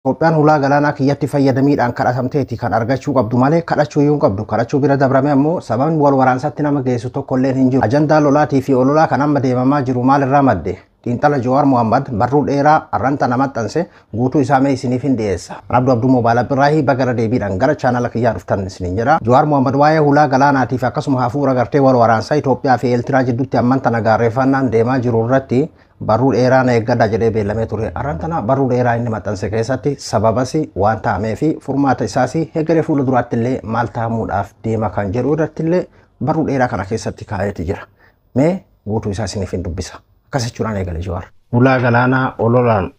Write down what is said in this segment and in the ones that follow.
Itoophiyaan hulaa galaanaa kiyyatti fayyadamiidhaan kadhatamteeti kan argachuu qabdu malee kadhachuu yoo qabdu kadhachuu bira dabrame ammoo sababni wal waraansaatti nama geessu tokko illee hin jiru. Ajandaa lolaatii fi ololaa kan amma deemamaa jiru maalirraa madde? Xiinxala Jawaar Mohammad barruu dheeraa arranta namatti anse guutuu isaa mee isiniif hin dhiyeessa. Abduu Moobaala Birraahi bagara deebiidhaan gara chaanala kiyyaa dhuftan isiniin jedha. Jawaar Mohammad waa'ee hulaa galaanaatiif akkasuma hafuura gartee wal waraansaa Itoophiyaa fi Eertiraa jidduutti amman tana gaarreeffannaan deemaa jiru irratti barruu dheeraa na eeggadha jedhee beellamee ture. Arrantana barruu dheeraa inni maxxanse keessatti sababasi waan ta'amee fi furmaata isaas egeree fuula duraatti illee maal ta'amuudhaaf deema kan jedhu irratti illee barruu dheeraa kana keessatti kaa'eeti jira. Mee guutuu isaa isiniif hin dubbisa. Akkasichuudhaan eegale Jawaar. Hulaa galaanaa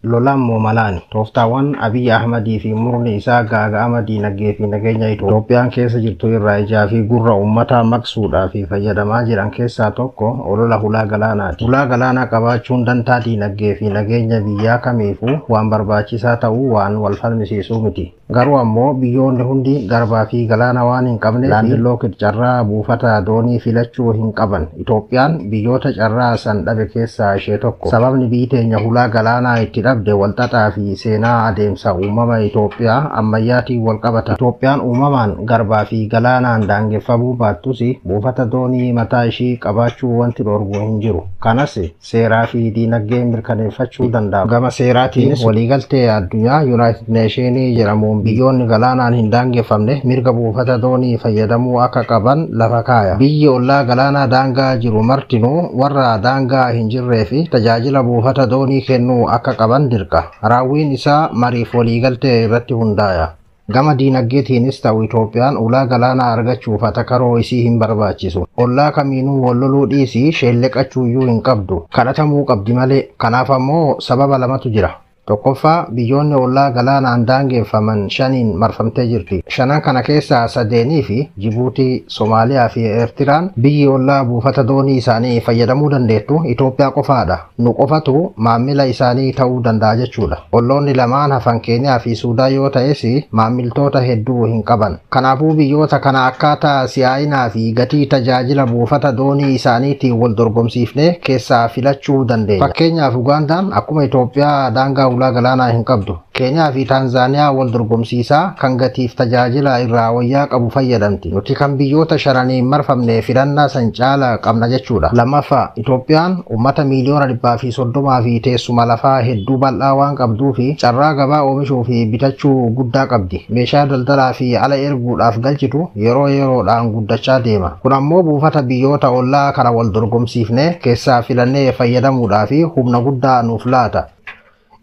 lolaan moomalaani tooftaawwan Abiy Ahmadii fi murni isaa gaaga'ama diinagdee fi nageenya Itoophiyaan keessa jirtu irraa ijaa fi gurra uummataa maqsuudhaa fi fayyadamaa jiran keessaa tokko olola hulaa galaanaati. Hulaa galaanaa qabaachuun dantaa diinagdee fi nageenya biyyaa kamiifuu waan barbaachisaa ta'uu waan wal falmisiisuu miti. Garuu ammoo biyyoonni hundi garbaa fi galaana waan hin qabneef laandilookiin carraa buufata doonii filachuu hin qaban. Itoophiyaan biyyoota carraa san dhabe keessaa ishee tokko. Sababni biyyi teenya hulaa galaanaa itti dhabde walxaxaa fi seenaa adeemsa uumama Itoophiyaa ammayyaatiin wal qabata. Itoophiyaan uumamaan garbaa fi galaanaan daangeffamuu baattus buufata doonii mataa ishii qabaachuu wanti dhorgu hin jiru. Kanas seeraa fi diinagdee mirkaneeffachuu danda'a. Gama seeraatiinis waliigaltee addunyaa United Nations jedhamuun biyyoonni galaanaan hin daangeffamne mirga buufata doonii fayyadamuu akka qaban lafa kaaya. Biyyi ollaa galaanaa daangaa jiru martinuu warra daangaa hin jirree fi tajaajila buufata doonii kennuu akka qaban dirqa. Raawwiin isaa mariif waliigaltee irratti hundaaya. Gama diinagdeetiinis ta'u Itoophiyaan ulaa galaanaa argachuuf atakaroo isii hin barbaachisu. Ollaa kamiinuu wal loluu dhiisii sheelleqachuuyyuu hin qabdu. Kadhatamuu qabdi malee. Kanaaf ammoo sababa lamatu jira. Tokkoffaa biyyoonni ollaa galaanaan daangeffaman shaniin marfamtee jirti. Shanan kana keessaa sadeenii fi Jibuutii, Somaaliyaa fi Eertiraan biyyi ollaa buufata doonii isaanii fayyadamuu dandeettu Itoophiyaa qofaadha. Nu qofatu maammila isaanii ta'uu danda'a jechuudha. Olloonni lamaan hafan Keeniyaa fi Suudaan yoo ta'es maammiltoota hedduu hin qaban. Kanaafuu biyyoota kana akkaataa si'aayinaa fi gatii tajaajila buufata doonii isaaniitiin wal dorgomsiifnee keessaa filachuu dandeenya. Fakkeenyaaf Ugaandaan akkuma Itoophiyaa daangaa hulaa galaanaa hin qabdu. Keeniyaa fi Taanzaaniyaa wal dorgomsiisaa kan gatiif tajaajila irraa wayyaa qabu fayyadamti. Nuti kan biyyoota sharaniin marfamne filannaa san caala qabna jechuudha. Lammaffaa Itoophiyaan uummata miliyoona 130 fi teessuma lafaa hedduu bal'aa waan qabduu fi carraa gabaa oomishuu fi bitachuu guddaa qabdi. Meeshaa daldalaa fi ala erguudhaaf galchitu yeroo yeroodhaan guddachaa deema. Kun ammoo buufata biyyoota ollaa kana wal dorgomsiifne keessaa filannee fayyadamuudhaaf humna guddaa nuuf laata.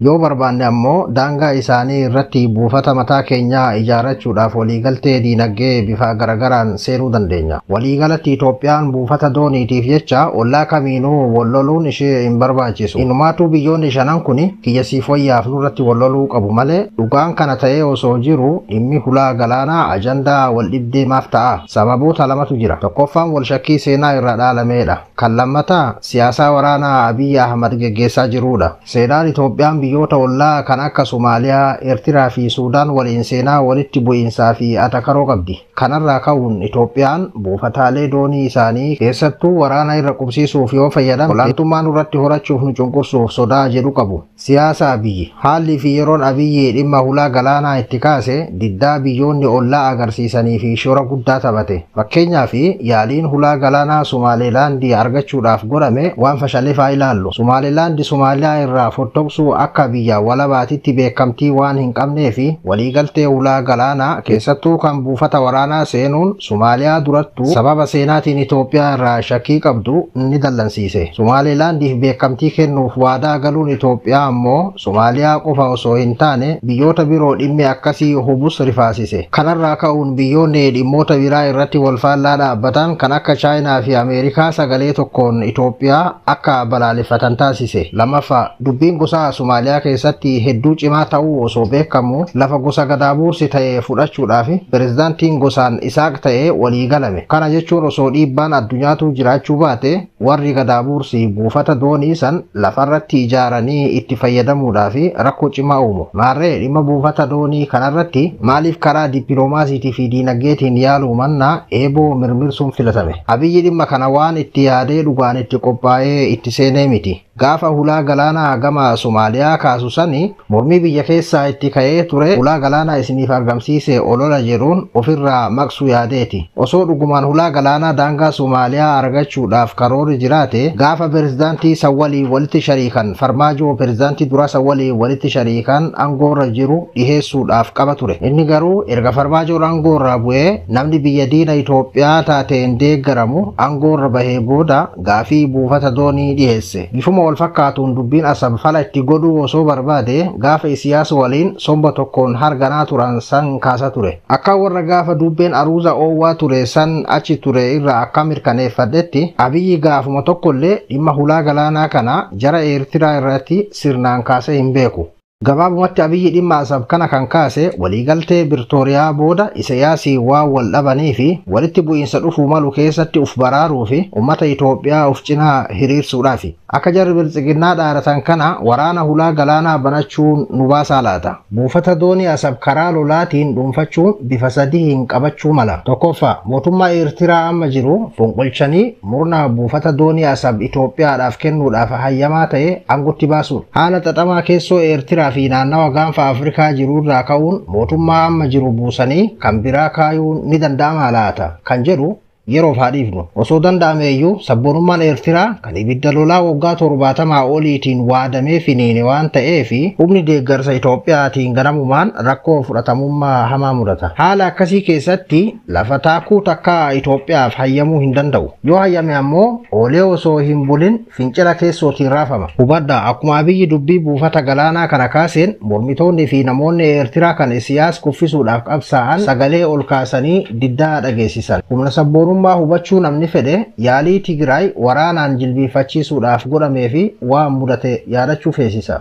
Yoo barbaanne ammoo daangaa isaanii irratti buufata mataa keenyaa ijaarrachuudhaaf waliigaltee diinagdee bifa garagaraan seenuu dandeenya. Waliigalatti Itoophiyaan buufata dooniitiif jecha ollaa kamiinuu wal loluun ishee hin barbaachisu. Inumaatuu biyyoonni shanan kun kiyyasiif wayyaaf nurratti wal loluu qabu malee dhugaan kana ta'ee osoo jiru dhimmi hulaa galaanaa ajandaa wal dhibdeemaaf ta'a. Sababoota lamatu jira. Tokkoffaan wal shakkii seenaa irraa dhaalameedha. Kan lammataa siyaasaa waraanaa Abiy Ahmad geggeessaa jirudha. Seenaan Itoophiyaan biyyoota ollaa kan akka Somaaliyaa, Eertiraa fi Suudaan waliin seenaa walitti bu'iinsaa fi atakaroo qabdi. Kanarraa ka'uun Itoophiyaan buufataalee doonii isaanii keessattuu waraana irra qubsiisuuf yoo fayyadamte olaantummaan irratti horachuuf nu cunqursuuf sodaa jedhu qabu. Siyaasa Abiy haalli fi yeroon Abiy dhimma hulaa galaanaa itti kaase diddaa biyyoonni ollaa agarsiisanii fi shoora guddaa taphate. Fakkeenyaaf yaaliin hulaa galaanaa Somaalilaandii argachuudhaaf godhame waan fashaleefaa ilaallu. Somaalilaandi Somaaliyaa irraa fottoqsuu akka biyya walabaatitti beekamtii waan hin qabnee fi waliigaltee hulaa galaanaa keessattuu kan buufata waraanaa seenuun Somaaliyaa durattuu sababa seenaatiin Itoophiyaa irraa shakkii qabdu ni dallansiise. Somaalilaandiif beekamtii kennuuf waadaa galuun Itoophiyaa ammoo Somaaliyaa qofa osoo hin taane biyyoota biroo dhimmi akkasii hubus rifaasise. Kanarraa ka'uun biyyoonni dhimmoota biraa irratti wal faallaa dhaabbatan kan akka Chaayinaa fi Ameerikaa sagalee tokkoon Itoophiyaa akka balaaleffatan taasise. Lammaffaa dubbiin gosa Somaaliyaa keessatti hedduu cimaa ta'uu osoo beekamu lafa gosa Gadaabuursi ta'e fudhachuudhaaf pirezidaantiin gosaan Isaaq ta'e walii galame. Kana jechuun osoo dhiibbaan addunyaatu jiraachuu baate warri Gadaabuursi buufata doonii san lafarratti ijaaranii itti fayyadamuudhaaf rakkoo cimaa uumu. Maarree dhimma buufata doonii kanarratti maaliif karaa dippiloomaasiitii fi diinagdeetiin yaaluu mannaa eeboo mirmirsuun filatame? Abiyyi dhimma kana waan itti yaadee dhugaan itti qophaa'ee itti seenee miti. gaafa hulaa galaanaa gama Somaaliyaa kaasu sani mormii biyya keessaa itti ka'ee ture hulaa galaanaa isiniif argamsiise olola jedhuun ofirraa maqsuu yaadeeti. Osoo dhugumaan hulaa galaanaa daangaa Somaaliyaa argachuudhaaf karoorri jiraate gaafa pirezidaantii Sawwalii walitti shariikan Farmaajoo pirezidaantii dura Sawwalii walitti shariikan aangoorra jiru dhiheessuudhaaf qaba ture. Inni garuu erga Farmaajoon aangoorraa bu'ee namni biyya diina Itoophiyaa taateen deeggaramu aangoorra bahee booda gaafii buufata doonii dhiheesse. Bifuma wal fakkaatuun dubbiin Asab fala itti godhuu osoo barbaade gaafa Isiyaas waliin somba tokkoon harganaa turan san kaasa ture. Akka warra gaafa dubbeen aruuza oowwaa ture san achi ture irraa akka mirkaneeffadhetti Abiyyi gaafuma tokkollee dhimma hulaa galaanaa kana jara Eertiraa irratti sirnaan kaasee hin beeku. Gabaabumatti Abiyyi dhimma Asab kana kan kaase waliigaltee Birtooriyaa booda Isiyaasii waan wal dhabanii fi walitti bu'iinsa dhufuu malu keessatti uf baraaruu fi uummata Itoophiyaa uf cinaa hiriirsuudhaafi. Akka jarri biltsiginnaa dhaaratan kana waraana hulaa galaanaa banachuun nu baasaa laata. Buufata doonii Asab karaa lolaatiin dhuunfachuun bifa sadiin qabachuu mala. Tokkoffaa mootummaa Eertiraa amma jiru fonqolchanii murna buufata doonii Asab Itoophiyaadhaaf kennuudhaaf hayyamaa ta'e aangotti baasuun. Haala xaxamaa keessoo Eertiraa fi naannawa gaanfa Afrikaa jirurraa ka'uun mootummaa amma jiru buusanii kan biraa kaayuun ni danda'ama laata kan jedhu yeroof haa dhiifnu. Osoo danda'ameeyyuu sabboonummaan Eertiraa kan ibidda lolaa waggaa 70 oliitiin waadamee finiine waan ta'eef humni deeggarsa Itoophiyaatiin ganamumaan rakkoo fudhatamummaa hamaa mudata. Haala akkasii keessatti lafa taakuu takka Itoophiyaaf hayyamuu hin danda'u. Yoo hayyame ammoo oolee osoo hin bulin fincila keessootiin raafama. Hubadhaa akkuma Abiyyi dubbii buufata galaanaa kana kaaseen mormitoonni fi namoonni Eertiraa kan Isiyaas kuffisuudhaaf qabsaa'an sagalee ol kaasanii diddaa dhageessisan. Humna sabboonummaa hubachuu namni fedhe yaalii Tigraay waraanaan jilbiifachiisuudhaaf godhamee fi waan mudate yaadachuu feesisa.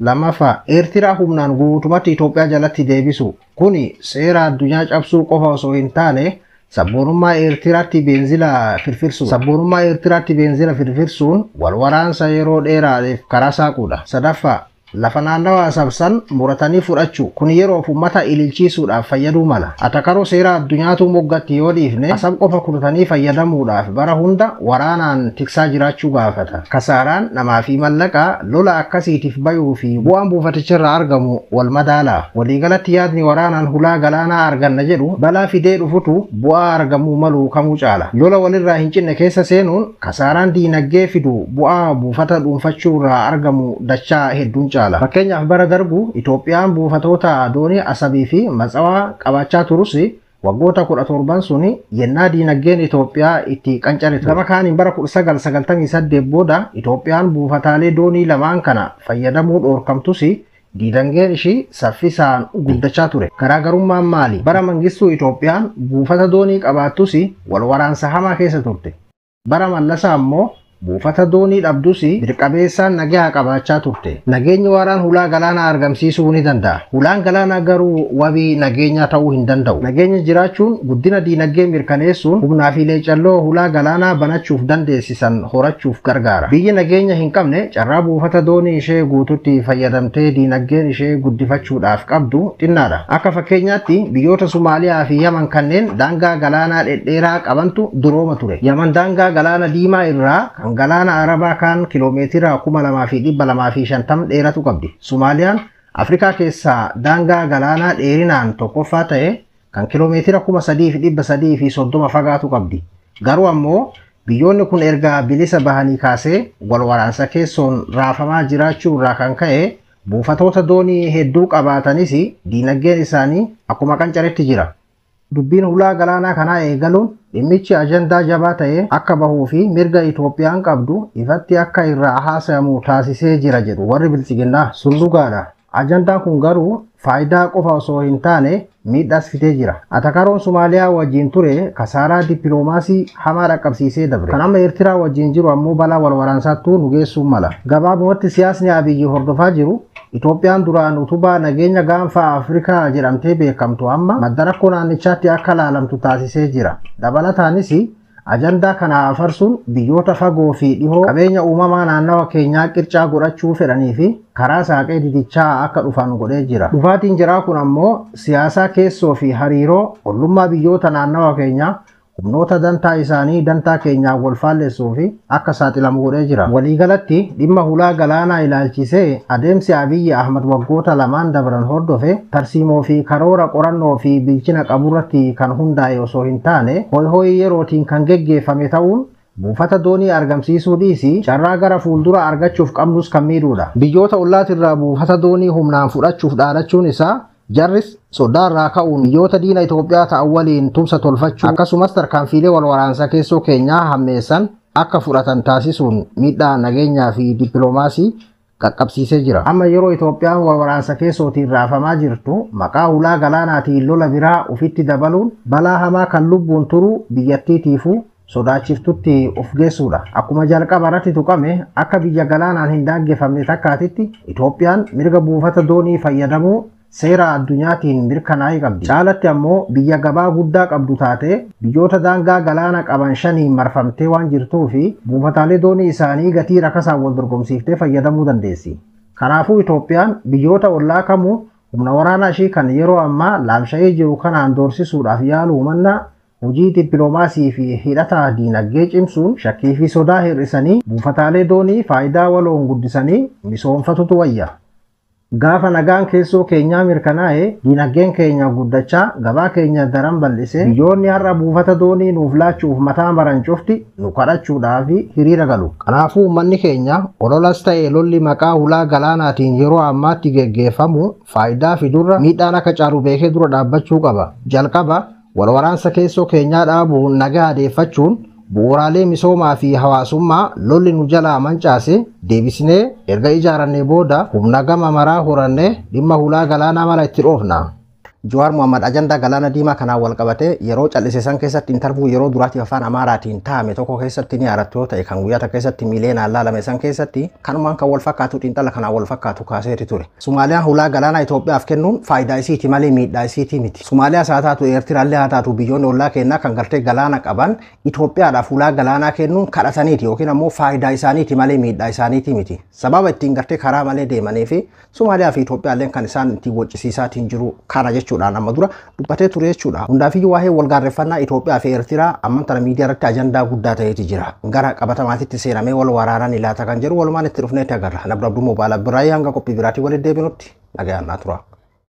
Lammaffaa Eertiraa humnaan guutumatti Itoophiyaa jalatti deebisu. Kuni seera addunyaa cabsuu qofa osoo hin taane sabboonummaa Eertiraatti beenzila firfirsuun wal waraansa yeroo dheeraadhaaf karaa saaquudha. Sadaffaa lafa naannawa Asab san muratanii fudhachuu kun yeroof uummata ililchiisuudhaaf fayyaduu mala. Atakaroo seera addunyaatu moggatti yoo dhiifne Asab qofa kutatanii fayyadamuudhaaf bara hunda waraanaan tiksaa jiraachuu gaafata. Kasaaraan namaa fi mallaqaa lola akkasiitiif bayuu fi bu'aan buufaticharraa argamu wal madaala. Waliigalatti yaadni waraanaan hulaa galaanaa arganna jedhu balaa fidee dhufutu bu'aa argamuu malu kamuu caala. Lola walirraa hin cinne keessa seenuun kasaaraan diinagdee fidu bu'aa buufata dhuunfachuurraa argamu dachaa hedduun caala. Fakkeenyaaf bara darbu Itoophiyaan buufatoota doonii Asabii fi Matsawaa qabaachaa turus waggoota 17 suni yennaa diinagdeen Itoophiyaa itti qancarite. Gama kaaniin bara 1998 booda Itoophiyaan buufataalee doonii lamaan kana fayyadamuu dhoorkamtus diinagdeen ishii saffisaan guddachaa ture. Garaagarummaan maali? Bara Mangistuu Itoophiyaan buufata doonii qabaattus wal waraansa hamaa keessa turte. Bara Mallasaa ammoo buufata doonii dhabdus dirqabeessaan nagaa qabaachaa turte. Nageenyi waraan hulaa galaanaa argamsiisuu ni danda'a. Hulaan galaanaa garuu wabii nageenyaa ta'uu hin danda'u. Nageenya jiraachuun guddina diinagdee mirkaneessuun humnaa fi leecalloo hulaa galaanaa banachuuf dandeessisan horachuuf gargaara. Biyyi nageenya hin qabne carraa buufata doonii ishee guututti fayyadamtee diinagdeen ishee guddifachuudhaaf qabdu xinnaadha. Akka fakkeenyaatti biyyoota Somaaliyaa fi Yaman kanneen daangaa galaanaa dhedheeraa qabantu durooma ture. Yaman daangaa galaana diimaa irraa kan galaana Arabaa kan kiiloomeetira 2250 dheeratu qabdi. Somaaliyaan Afrikaa keessaa daangaa galaanaa dheerinaan tokkoffaa ta'e kan kiiloomeetira 3330 fagaatu qabdi. Garuu ammoo biyyoonni kun erga bilisa bahanii kaasee wal waraansa keessoon raafamaa jiraachuu irraa kan ka'e buufatoota doonii hedduu qabaatanis diinagdeen isaanii akkuma qancaretti jira. Dubbiin hulaa galaanaa kanaa eegaluun dhimmichi ajandaa jabaa ta'e akka bahuu fi mirga Itoophiyaan qabdu ifatti akka irraa haasayamu taasisee jira jedhu warri biltsiginnaa. Sun dhugaadha. Ajandaan kun garuu faayidaa qofa osoo hin taane miidhaas fidee jira. Atakaroon Somaaliyaa wajjin ture kasaaraa dippiloomaasii hamaa dhaqqabsiisee dabre. Kan amma Eertiraa wajjin jiru ammoo balaa wal waraansaattuu nu geessuu mala. Gabaabumatti siyaasni Abiyyi hordofaa jiru Itoophiyaan duraan utubaa nageenya gaanfa Afrikaa jedhamtee beekamtu amma madda rakkoo naannichaatti akka laalamtu taasisee jira. Dabalataanis ajandaa kana afarsuun biyyoota fagoo fi dhihoo qabeenya uumamaa naannawa keenyaa qircaa godhachuu fedhanii fi karaa saaqee didichaa akka dhufan godhee jira. Dhufaatiin jiraa kun ammoo siyaasaa keessoo fi hariiroo ollummaa biyyoota naannawa keenyaa humnoota dantaa isaanii dantaa keenyaa wal faallessuu fi akka saaxilamu godhee jira. Waliigalatti dhimma hulaa galaanaa ilaalchisee adeemsi Abiyyi Ahmad waggoota lamaan dabran hordofe tarsiimoo fi karoora qorannoo fi bilchina qaburratti kan hundaa'e osoo hin taane hoy yerootiin kan geggeeffame ta'uun buufata doonii argamsiisuu dhiisi carraa gara fuuldura argachuuf qabnus kan miidhuudha. Biyyoota ollaatirraa buufata doonii humnaan fudhachuuf dhaadachuun isaa jarris sodaarraa ka'uun biyyoota diina Itoophiyaa ta'an waliin tumsa tolfachuu akkasumas tarkaanfiilee wal waraansaa keessoo keenyaa hammeessan akka fudhatan taasisuun miidhaa nageenyaa fi dippiloomaasii qaqqabsiisee jira. Amma yeroo Itoophiyaan wal waraansa keessootiin raafamaa jirtu maqaa hulaa galaanaatiin lola biraa ufitti dabaluun balaa hamaa kan lubbuun turu biyyattiitiifuu sodaachiftutti of geessuudha. Akkuma jalqaba irratti tuqame akka biyya galaanaan hin daangeffamne takkaatitti Itoophiyaan mirga buufata doonii fayyadamuu seera addunyaatiin mirkanaa'ee qabdi. Caalatti ammoo biyya gabaa guddaa qabdu taate biyyoota daangaa galaana qaban shaniin marfamtee waan jirtuu fi buufataalee doonii isaanii gatii rakasaan wal dorgomsiiftee fayyadamuu dandeessi. Kanaafuu Itoophiyaan biyyoota ollaa kamuu humna waraanaa ishii kan yeroo ammaa laamsha'ee jiru kanaan doorsisuudhaaf yaaluu mannaa hojii dippiloomaasii fi hidhata diinagdee cimsuun shakkii fi sodaa hir'isanii buufataalee doonii faayidaa waloon guddisanii misoomfatutu wayya. Gaafa nagaan keessoo keenyaa mirkanaa'e diinagdeen keenya guddachaa gabaa keenya daran bal'isee biyyoonni har'a buufata doonii nuuf laachuuf mataa maran cufti nu kadhachuudhaaf hiriira galu. Kanaafuu uummanni keenya ololas ta'e lolli maqaa hulaa galaanaatiin yeroo ammaatti geggeeffamu faayidaa fidurra miidhaan akka caalu beekee dura dhaabbachuu qaba. Jalqaba wal waraansa keessoo keenyaa dhaabuun nagaa adeeffachuun bu'uuraalee misoomaa fi hawaasummaa lolli nu jalaa mancaase deebisnee erga ijaarannee booda humna gama maraa horannee dhimma hulaa galaanaa mala itti dhoofna. Jawaar Mohammad ajandaa galaana diimaa kanaan wal qabate yeroo callisesan keessatti intarvuu yeroo duraatiif afaan Amaaraatiin taa'ame tokko keessatti ni haarattu yoo ta'e kan guyyaata keessatti miileenaan laalame san keessatti kanumaan kan wal fakkaatu xiinxala kanaan wal fakkaatu kaaseeti ture. Sumaaliyaan hulaa galaanaa Itoophiyaaf kennuun faayidaa isiiti malee miidhaa isiiti miti. Sumaaliyaas haa taatu Eertiraallee haa taatu biyyoonni ollaa keenyaa kan gartee galaana qaban Itoophiyaadhaaf hulaa galaanaa kennuun kadhataniiti yookiin ammoo faayidaa isaaniiti malee miidhaa isaaniiti miti. Sababa ittiin gartee karaa malee deemanii fi Sumaaliyaa fi Itoophiyaalleen kan isaan ittiin waccisiisaatiin jiru kana jechuudhaan amma dura dubbatee ture jechuudha. Hundaafiyyuu waa'ee wal gaarreeffannaa Itoophiyaa fi Eertiraa amman tana miidiyaa irratti ajandaa guddaa ta'eeti jira. Gara qabatamaatitti seenamee wal waraanaan ilaata kan jedhu walumaan itti dhufneetti agarra. Nabdabduu Mobaala Biraayi hanga qophii biraatii walitti deebinutti nagayaan naa tura.